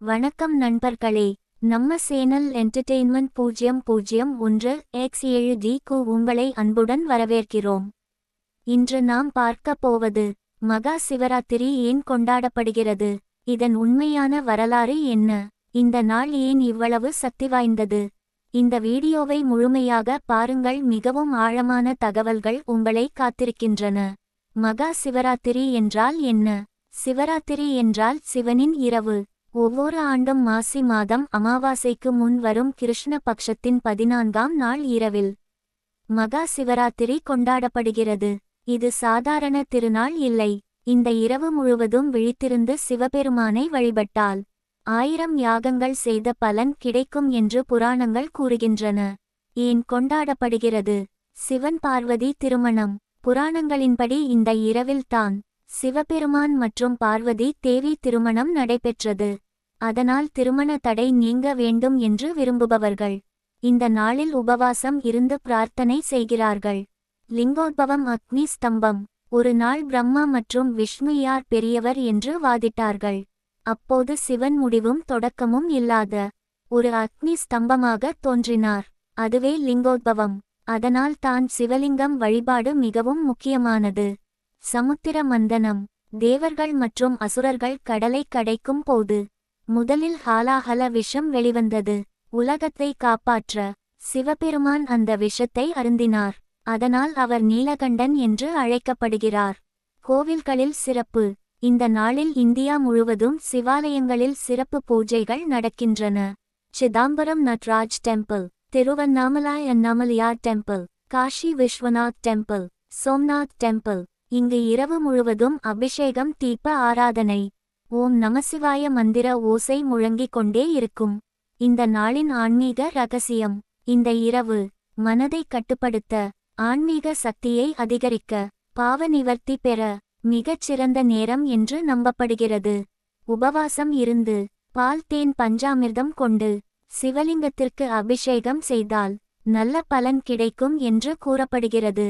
வணக்கம் நண்பர்களே. நம்ம சேனல் என்டர்டெயின்மெண்ட் 001x7D க்கு உங்களை அன்புடன் வரவேற்கிறோம். இன்று நாம் பார்க்க போவது மகா சிவராத்திரி ஏன் கொண்டாடப்படுகிறது, இதன் உண்மையான வரலாறு என்ன, இந்த நாள் ஏன் இவ்வளவு சக்தி வாய்ந்தது. இந்த வீடியோவை முழுமையாக பாருங்கள், மிகவும் ஆழமான தகவல்கள் உங்களை காத்திருக்கின்றன. மகா சிவராத்திரி என்றால் என்ன? சிவராத்திரி என்றால் சிவனின் இரவு. ஒவ்வொரு ஆண்டும் மாசி மாதம் அமாவாசைக்கு முன் வரும் கிருஷ்ண பக்ஷத்தின் 14ஆம் நாள் இரவில் மகா சிவராத்திரி கொண்டாடப்படுகிறது. இது சாதாரண திருநாள் இல்லை. இந்த இரவு முழுவதும் விழித்திருந்து சிவபெருமானை வழிபட்டால் 1000 யாகங்கள் செய்த பலன் கிடைக்கும் என்று புராணங்கள் கூறுகின்றன. ஏன் கொண்டாடப்படுகிறது? சிவன் பார்வதி திருமணம். புராணங்களின்படி இந்த இரவில்தான் சிவபெருமான் மற்றும் பார்வதி தேவி திருமணம் நடைபெற்றது. அதனால் திருமண தடை நீங்க வேண்டும் என்று விரும்புபவர்கள் இந்த நாளில் உபவாசம் இருந்து பிரார்த்தனை செய்கிறார்கள். லிங்கோத்பவம், அக்னி ஸ்தம்பம். ஒரு நாள் பிரம்மா மற்றும் விஷ்ணு யார் பெரியவர் என்று வாதிட்டார்கள். அப்போது சிவன் முடிவும் தொடக்கமும் இல்லாத ஒரு அக்னி ஸ்தம்பமாக தோன்றினார். அதுவே லிங்கோத்பவம். அதனால் தான் சிவலிங்கம் வழிபாடு மிகவும் முக்கியமானது. சமுத்திர மந்தனம். தேவர்கள் மற்றும் அசுரர்கள் கடலை கடைக்கும் போது முதலில் ஹாலாஹல விஷம் வெளிவந்தது. உலகத்தை காப்பாற்ற சிவபெருமான் அந்த விஷத்தை அருந்தினார். அதனால் அவர் நீலகண்டன் என்று அழைக்கப்படுகிறார். கோவில்களில் சிறப்பு. இந்த நாளில் இந்தியா முழுவதும் சிவாலயங்களில் சிறப்பு பூஜைகள் நடக்கின்றன. Chidambaram Nataraj temple, Tiruvannamalai Annamalaiyar temple, Kashi Vishwanath temple, Somnath temple. இங்கு இரவு முழுவதும் அபிஷேகம், தீப ஆராதனை, ஓம் நமசிவாய மந்திர ஓசை முழங்கிக் கொண்டே இருக்கும். இந்த நாளின் ஆன்மீக ரகசியம். இந்த இரவு மனதை கட்டுப்படுத்த, ஆன்மீக சக்தியை அதிகரிக்க, பாவ நிவர்த்தி பெற மிகச் சிறந்த நேரம் என்று நம்பப்படுகிறது. உபவாசம் இருந்து பால், தேன், பஞ்சாமிர்தம் கொண்டு சிவலிங்கத்திற்கு அபிஷேகம் செய்தால் நல்ல பலன் கிடைக்கும் என்று கூறப்படுகிறது.